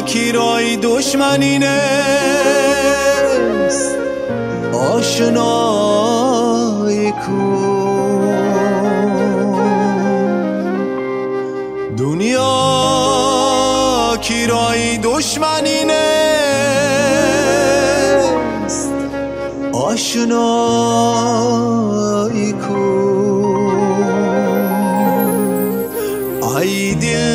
کی دشمنی نیست آشنایی کن. دنیا کی دشمنی نیست آشنایی کن. ای دل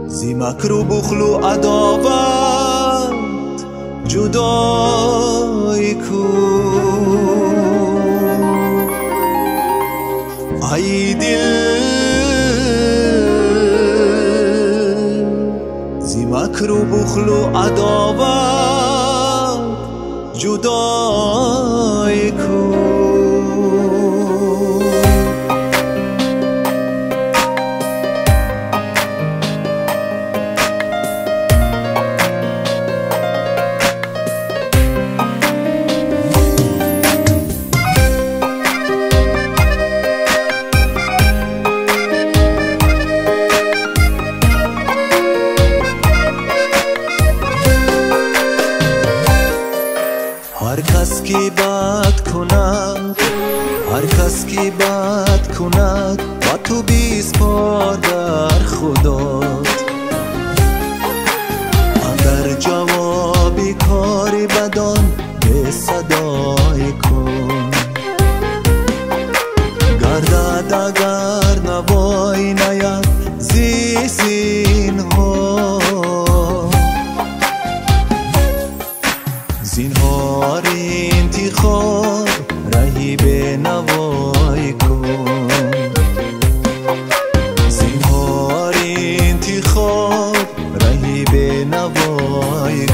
زی مکر و بخل و عداوت جدایی کن. ای دل زی مکر و بخل و عداوت جدایی کن. هر کس کی بد کند، هر کس کی بد کند و تو بیسپار در خدات. اگر جوابی کاری بدان به صدای کن. گردد اگر نوای نید زی زینها، زینهار انتخاب رهی به نوای کن. زینهار انتخاب رهی به نوای کن.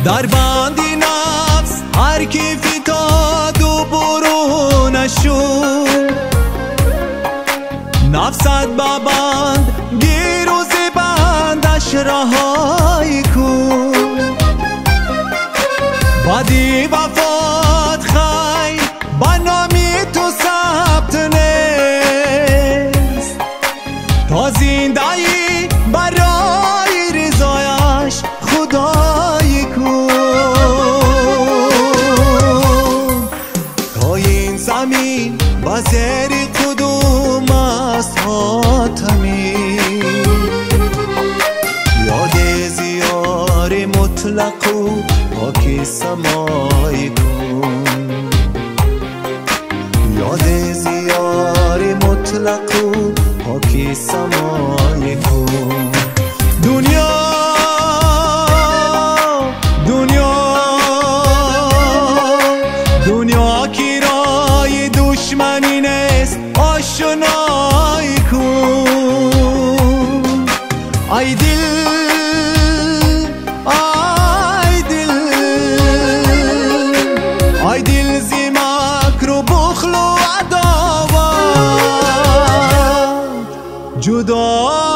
در بندی نفس هر کی فتاد و برونشو، نفست ببند گیر و زبندش رهایی کن. بدی وفات خیر بنامی تو ثبت نیست. تا زنده‌ای برای رضایش خدایی کن. تا این زمین با زیر قدوم است حاتمی. یاد زیار مطلق و پاک سمای کن. یاد زیار مطلق و پاک سمای کن. دنیا کی دشمنی نیست آشنایی کن. ای دل ای دل ای دل زی مکر و بخل و عداوت جدا